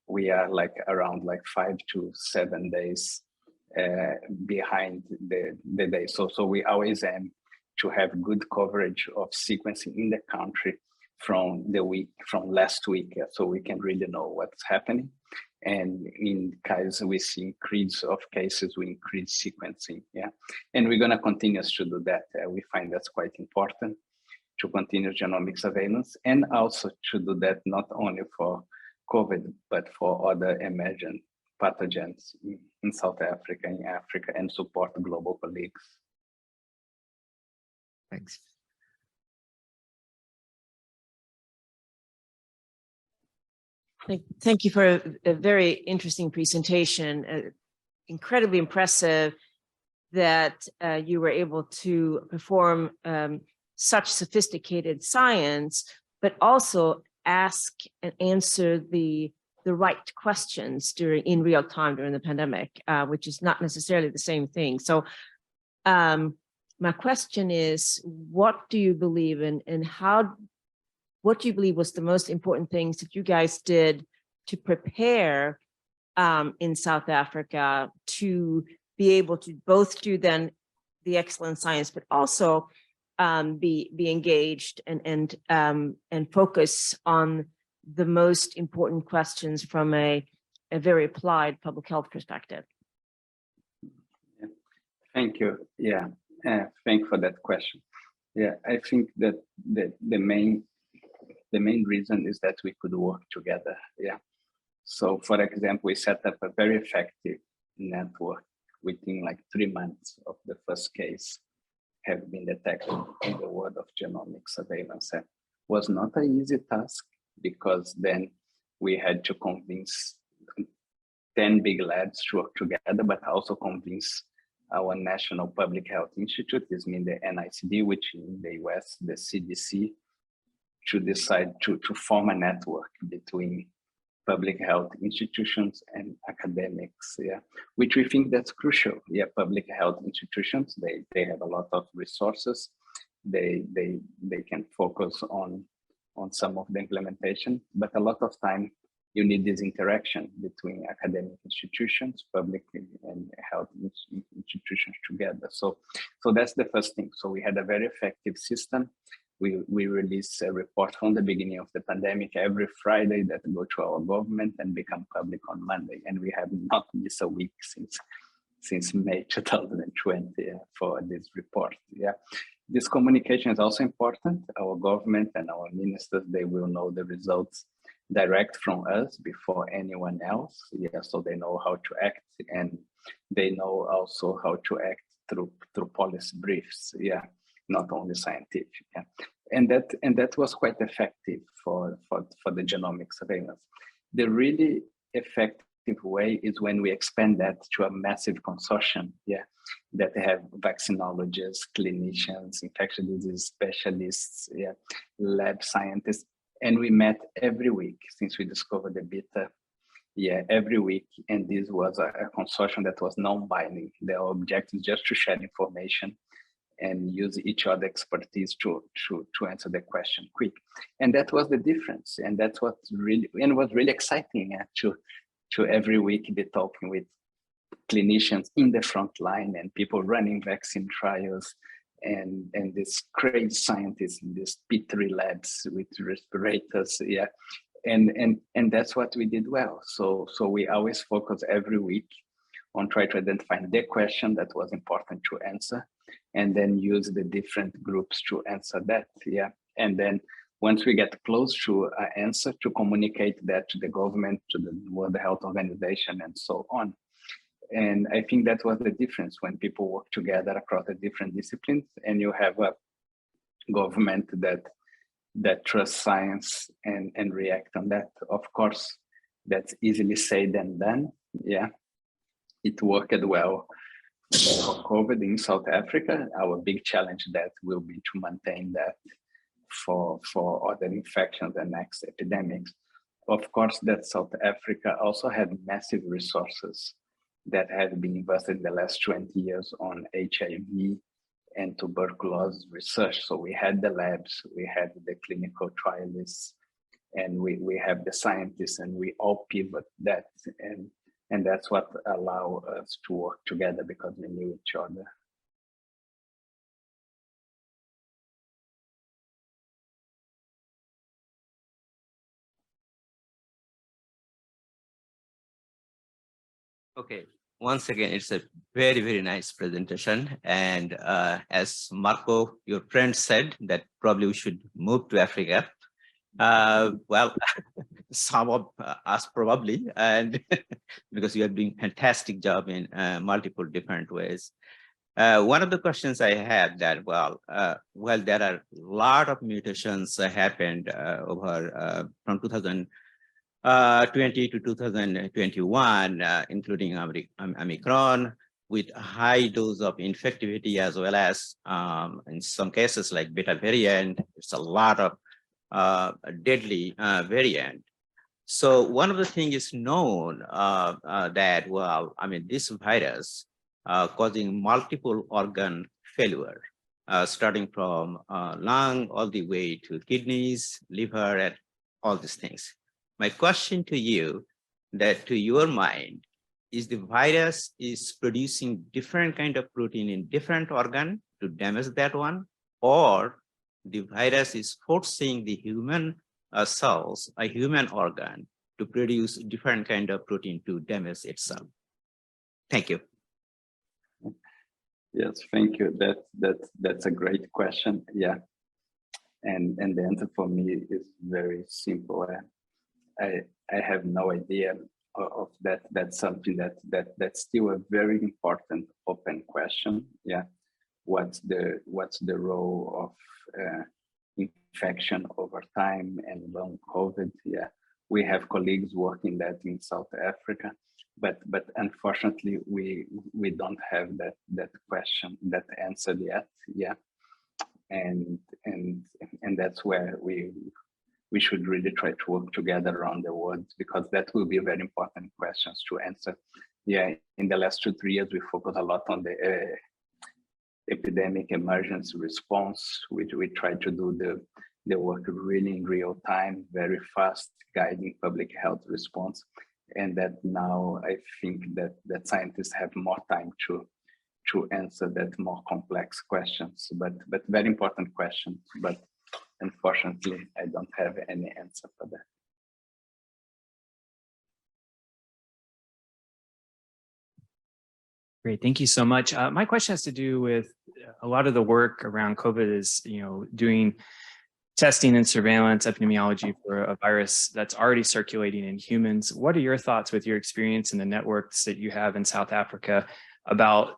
we are like around 5 to 7 days behind the day. So we always aim to have good coverage of sequencing in the country from last week, so we can really know what's happening. And in cases we see increase of cases, we increase sequencing. Yeah, and we're going to continue to do that. We find that's quite important to continue genomic surveillance, and also to do that not only for COVID, but for other emergent pathogens in South Africa, in Africa, and support global colleagues. Thanks. Thank you for a very interesting presentation. Incredibly impressive that you were able to perform such sophisticated science, but also ask and answer the right questions in real time during the pandemic, which is not necessarily the same thing. So my question is, what do you believe in, and what do you believe was the most important things that you guys did to prepare in South Africa to be able to both do then the excellent science, but also be engaged and focus on the most important questions from a very applied public health perspective? Thank you. Yeah, thank you for that question. Yeah, I think that the main reason is that we could work together. Yeah. So for example, we set up a very effective network within 3 months of the first case have been detected in the world of genomic surveillance. It was not an easy task, because then we had to convince 10 big labs to work together, but also convince our National Public Health Institute, this means the NICD, which in the US, the CDC, to decide to form a network between public health institutions and academics, yeah, which we think that's crucial. Yeah, public health institutions, they have a lot of resources. They can focus on some of the implementation, but a lot of time you need this interaction between academic institutions, public and health institutions together. So that's the first thing. So we had a very effective system. We release a report from the beginning of the pandemic every Friday that go to our government and become public on Monday. And we have not missed a week since May 2020 for this report. Yeah, this communication is also important. Our government and our ministers, they will know the results direct from us before anyone else. Yeah, so they know how to act, and they know also how to act through policy briefs. Yeah, not only scientific. Yeah. And that was quite effective for the genomic surveillance. The really effective way is when we expand that to a massive consortium, yeah, that have vaccinologists, clinicians, infectious disease specialists, yeah, lab scientists, and we met every week since we discovered the beta yeah, every week. And this was a consortium that was non-binding. Their objective is just to share information and use each other expertise to answer the question quick. And that was the difference. And that's what really, and was really exciting to every week be talking with clinicians in the front line and people running vaccine trials and these crazy scientists in these P3 labs with respirators, yeah. And that's what we did well. So we always focus every week on trying to identify the question that was important to answer, and then use the different groups to answer that, yeah. And then once we get close to an answer, to communicate that to the government, to the World Health Organization, and so on. And I think that was the difference when people work together across the different disciplines, and you have a government that trusts science and react on that. Of course, that's easily said than done, yeah. It worked well for COVID in South Africa. Our big challenge that will be to maintain that for other infections and next epidemics. Of course, that South Africa also had massive resources that have been invested in the last 20 years on HIV and tuberculosis research. So we had the labs, we had the clinical trialists, and we have the scientists, and we all pivot that. And that's what allow us to work together because we knew each other. Okay, once again, it's a very, very nice presentation. And as Marco, your friend said, that probably we should move to Africa. Well, some of us probably, and because you are doing fantastic job in multiple different ways. One of the questions I had that, well, there are a lot of mutations that happened over from 2020 to 2021, including Omicron, with a high dose of infectivity, as well as in some cases like beta variant. It's a lot of deadly variant. So one of the things is known that, well, I mean, this virus causing multiple organ failure, starting from lung all the way to kidneys, liver, and all these things. My question to you, that to your mind, is the virus is producing different kind of protein in different organ to damage that one, or the virus is forcing the human cells, a human organ, to produce different kind of protein to damage itself? Thank you. Yes, thank you. That's a great question. Yeah, and the answer for me is very simple. I have no idea of that. That's something that's still a very important open question. Yeah, what's the role of infection over time and long COVID? Yeah, we have colleagues working that in South Africa, but unfortunately we don't have that question, that answer yet. Yeah, and that's where we should really try to work together around the world, because that will be very important questions to answer. Yeah, in the last 2-3 years, we focused a lot on the epidemic emergence response, which we try to do the work really in real time, very fast, guiding public health response. And that now I think that scientists have more time to answer that more complex questions, but very important questions. But unfortunately, I don't have any answer for that. Great, thank you so much. My question has to do with a lot of the work around COVID is, doing testing and surveillance epidemiology for a virus that's already circulating in humans. What are your thoughts with your experience in the networks that you have in South Africa about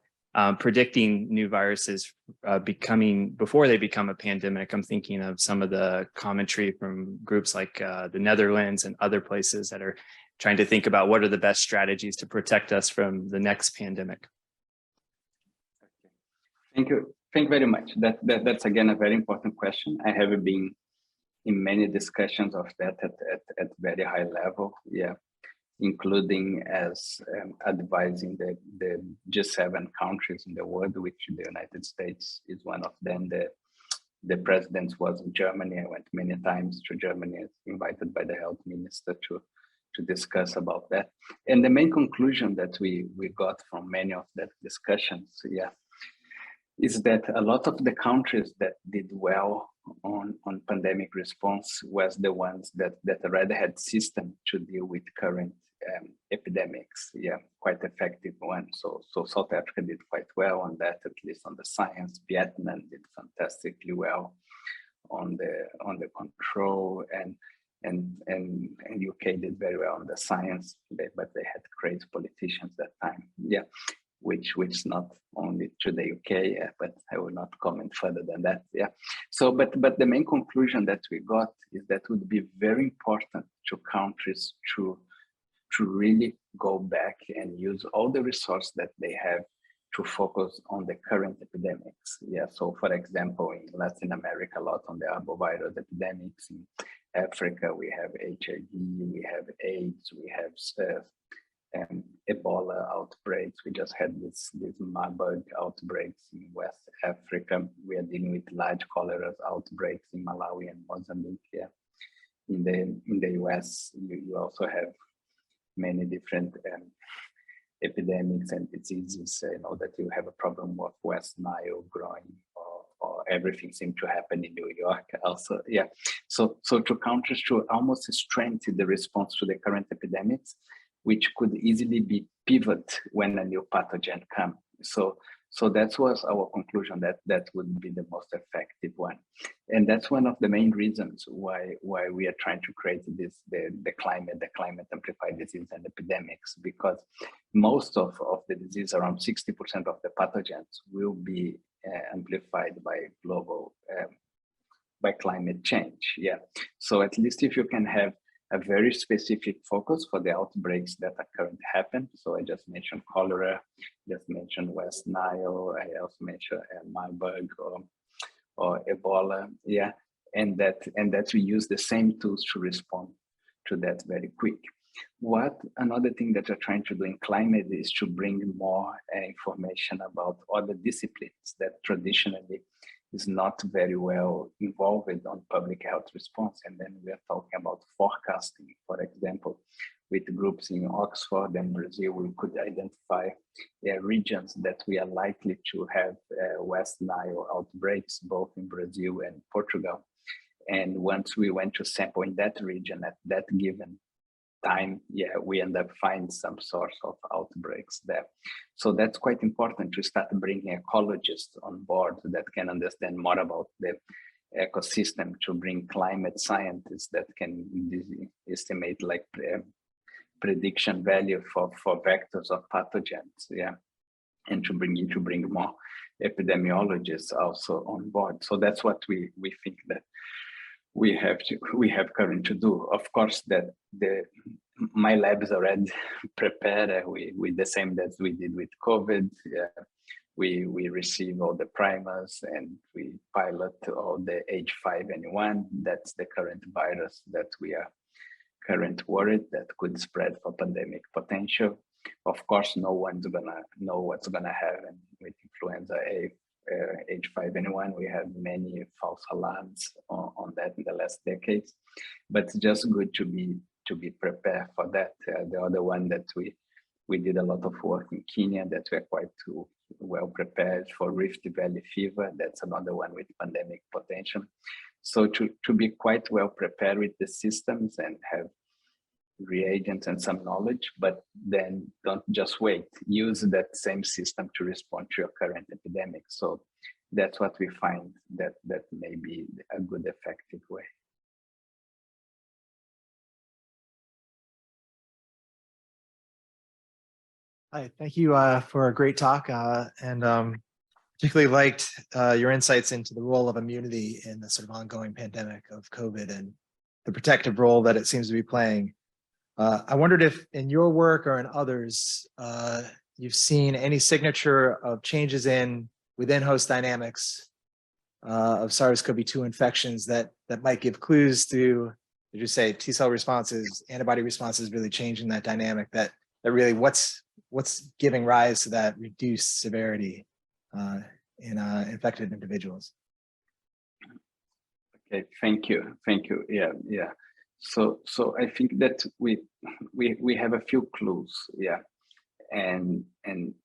predicting new viruses before they become a pandemic? I'm thinking of some of the commentary from groups like the Netherlands and other places that are trying to think about what are the best strategies to protect us from the next pandemic. Thank you. Thank you very much. That's again a very important question. I have been in many discussions of that at very high level. Yeah, including as advising the G7 countries in the world, which the United States is one of them. The president was in Germany. I went many times to Germany, invited by the health minister to discuss about that. And the main conclusion that we got from many of that discussions, is that a lot of the countries that did well on pandemic response was the ones that already had system to deal with current epidemics. Quite effective one. So South Africa did quite well on that, at least on the science. Vietnam did fantastically well on the control, and UK did very well on the science, but they had crazy politicians that time. Which is not only to the UK, but I will not comment further than that. So, but the main conclusion that we got is that it would be very important to countries to really go back and use all the resources that they have to focus on the current epidemics. So for example, in Latin America, a lot on the arbovirus epidemics. In Africa, we have HIV, we have AIDS, we have Ebola outbreaks. We just had this Marburg outbreaks in West Africa. We are dealing with large cholera outbreaks in Malawi and Mozambique. In the US, you also have many different epidemics and diseases. You know that you have a problem with West Nile growing, or everything seemed to happen in New York also. So to countries to almost strengthen the response to the current epidemics, which could easily be pivot when a new pathogen comes. So that was our conclusion, that would be the most effective one. And that's one of the main reasons why we are trying to create the climate amplified disease and epidemics, because most of the disease, around 60% of the pathogens, will be amplified by global, by climate change. So at least if you can have a very specific focus for the outbreaks that are currently happen. So I just mentioned cholera, just mentioned West Nile, I also mentioned Marburg or Ebola, and that we use the same tools to respond to that very quick. Another thing that we're trying to do in climate is to bring more information about other disciplines that traditionally is not very well involved on public health response. And then we are talking about forecasting. For example, with groups in Oxford and Brazil, we could identify regions that we are likely to have West Nile outbreaks, both in Brazil and Portugal. And once we went to sample in that region at that given time, we end up finding some source of outbreaks there. So that's quite important to start bringing ecologists on board that can understand more about the ecosystem, to bring climate scientists that can estimate like prediction value for vectors of pathogens, and to bring more epidemiologists also on board. So that's what we think that we have currently to do. Of course, that my lab is already prepared with the same that we did with COVID. We receive all the primers and we pilot all the H5N1. That's the current virus that we are currently worried that could spread for pandemic potential. Of course, no one's gonna know what's gonna happen with influenza A. H5N1, we have many false alarms on that in the last decades, but it's just good to be prepared for that. The other one that we did a lot of work in Kenya that we're quite well prepared for, Rift Valley fever. That's another one with pandemic potential. So to be quite well prepared with the systems and have reagents and some knowledge, but then don't just wait. Use that same system to respond to your current epidemic. So that's what we find that may be a good, effective way. Hi, thank you for a great talk, and particularly liked your insights into the role of immunity in the sort of ongoing pandemic of COVID and the protective role that it seems to be playing. I wondered if in your work or in others, you've seen any signature of changes within host dynamics of SARS-CoV-2 infections that might give clues to did you say T cell responses, antibody responses really changing that dynamic, that really what's giving rise to that reduced severity in infected individuals? Okay, thank you. Yeah. So I think that we have a few clues, yeah. And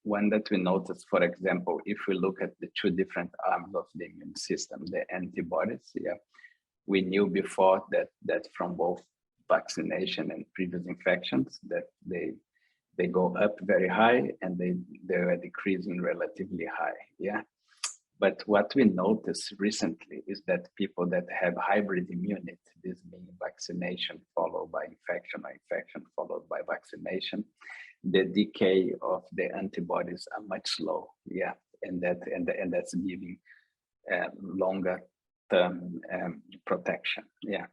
one that we noticed, for example, if we look at the two different arms of the immune system, the antibodies, yeah, we knew before that from both vaccination and previous infections that they go up very high and they are decreasing relatively high, yeah. But what we noticed recently is that people that have hybrid immunity, this being vaccination followed by infection or infection followed by vaccination, the decay of the antibodies are much slow, yeah, and that's giving longer term protection, yeah.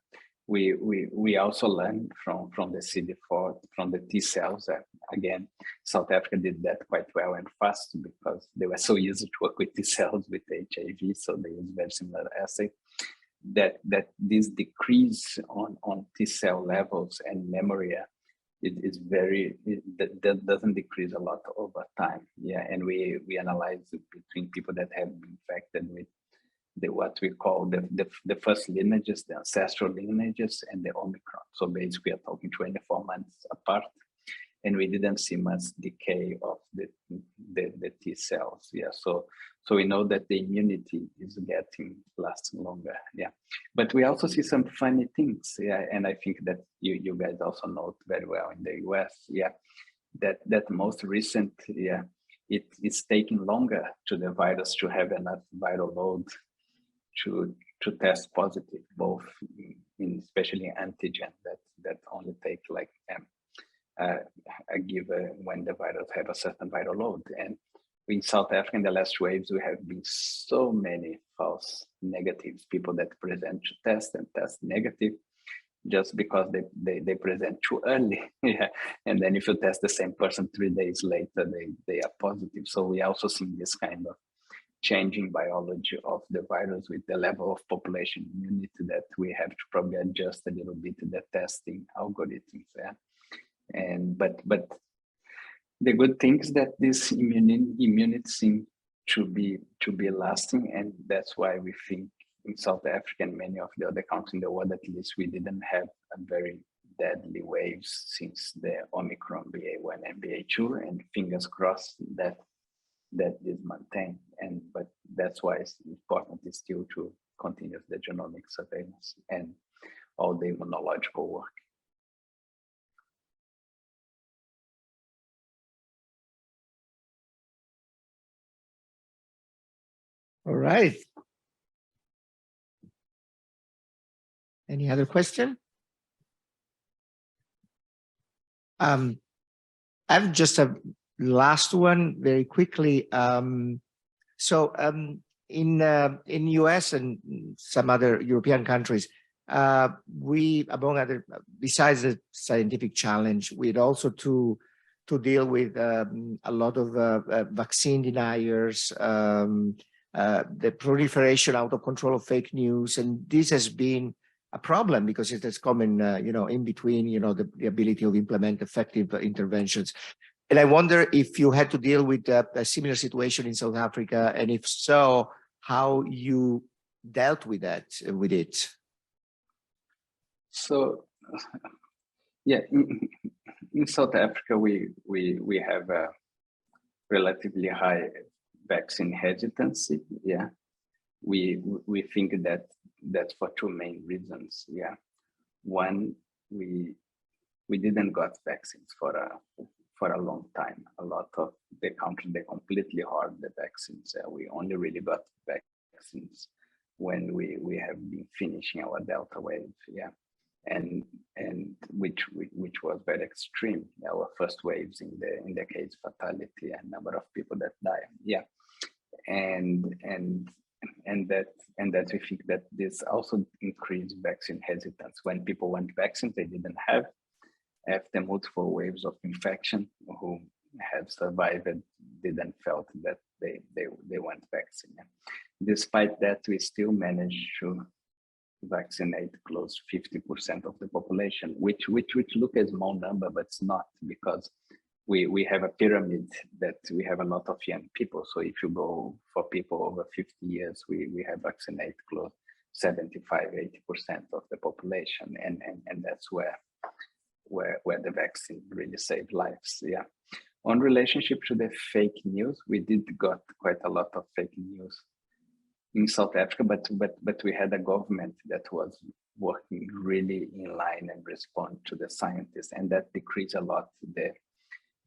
We also learned from the CD4, from the T cells. Again, South Africa did that quite well and fast because they were so easy to work with T cells with HIV, so they use very similar assay. That this decrease on T cell levels and memory, that doesn't decrease a lot over time, yeah. And we analyze it between people that have been infected with what we call the first lineages, the ancestral lineages, and the Omicron. So basically, we are talking 24 months apart, and we didn't see much decay of the T cells. Yeah, so we know that the immunity is lasting longer. Yeah, but we also see some funny things. Yeah, and I think that you guys also know very well in the US. Yeah, that most recent. Yeah, it's taking longer to the virus to have enough viral load to test positive, both especially antigen that only take like a given when the virus have a certain viral load. And in South Africa, in the last waves, we have been so many false negatives, people that present to test and test negative just because they present too early. Yeah. And then if you test the same person 3 days later, they are positive. So we also see this kind of changing biology of the virus with the level of population immunity that we have to probably adjust a little bit the testing algorithms. Yeah. And but the good thing is that this immunity seems to be lasting, and that's why we think in South Africa and many of the other countries in the world, at least, we didn't have a very deadly waves since the Omicron BA1 and BA2, and fingers crossed that is maintained. But that's why it's important is still to continue the genomic surveillance and all the immunological work. All right. Any other question? I have just a last one very quickly. In US and some other European countries, we, among other, besides the scientific challenge, we'd also to deal with a lot of vaccine deniers, the proliferation out of control of fake news, and this has been a problem because it has come in, in between, the ability to implement effective interventions. And I wonder if you had to deal with a similar situation in South Africa, and if so, how you dealt with it. So, yeah, in South Africa, we have a relatively high vaccine hesitancy. Yeah, we think that's for two main reasons. Yeah, one, we didn't got vaccines for a long time. A lot of the countries, they completely hoard the vaccines. We only really got vaccines when we have been finishing our Delta wave. Yeah, and which was very extreme. Our first waves in the case fatality and number of people that die. Yeah, and that we think that this also increased vaccine hesitance. When people want vaccines, they didn't have. After multiple waves of infection, who have survived didn't felt that they want vaccine. Despite that, we still managed vaccinate close 50% of the population, which look a small number, but it's not, because we have a pyramid that we have a lot of young people. So if you go for people over 50 years, we have vaccinate close 75–80% of the population, and that's where the vaccine really saved lives. Yeah. On relationship to the fake news, we did got quite a lot of fake news in South Africa, but we had a government that was working really in line and respond to the scientists, and that decreased a lot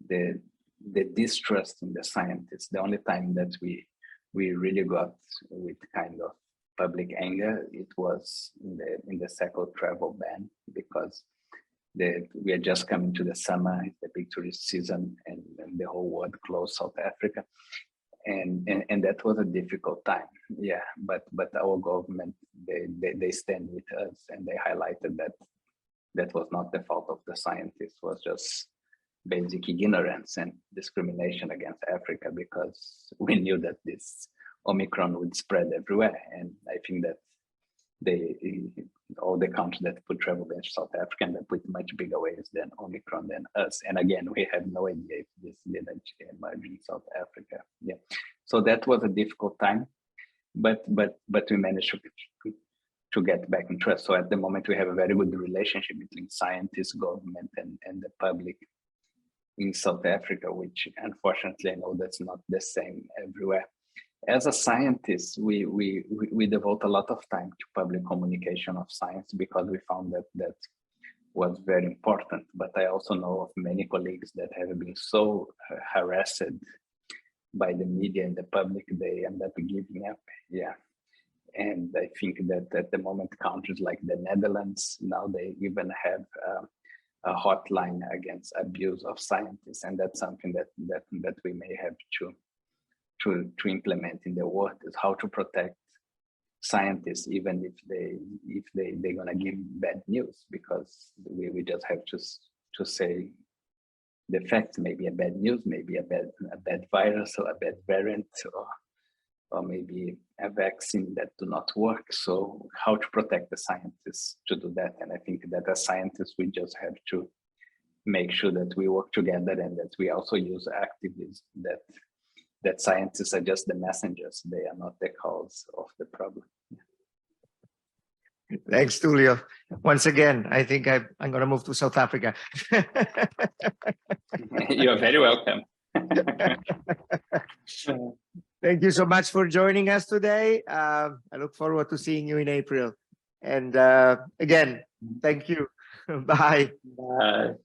the distrust in the scientists. The only time that we really got with kind of public anger, it was in the second travel ban, because we are just coming to the summer, the big tourist season, and the whole world closed South Africa, and that was a difficult time. Yeah, but our government, they stand with us, and they highlighted that was not the fault of the scientists, was just basic ignorance and discrimination against Africa, because we knew that this Omicron would spread everywhere. And I think that all the countries that put travel bans to South Africa, and they put much bigger waves than Omicron than us. And again, we have no idea if this didn't emerge in South Africa. Yeah, so that was a difficult time, but we managed to get back in trust. So at the moment, we have a very good relationship between scientists, government, and the public in South Africa, which unfortunately I know that's not the same everywhere. As a scientist, we devote a lot of time to public communication of science, because we found that was very important. But I also know of many colleagues that have been so harassed by the media and the public, they end up giving up. Yeah. And I think that at the moment, countries like the Netherlands, now they even have a hotline against abuse of scientists, and that's something that we may have to implement in the world, is how to protect scientists, even if they're gonna give bad news, because we just have to say the facts. Maybe a bad news, maybe a bad virus, or a bad variant, or maybe a vaccine that do not work. So how to protect the scientists to do that? And I think that as scientists, we just have to make sure that we work together, and that we also use activists, that scientists are just the messengers. They are not the cause of the problem. Thanks, Tulio. Once again, I think I'm going to move to South Africa. You're very welcome. Thank you so much for joining us today. I look forward to seeing you in April. And again, thank you. Bye. Bye.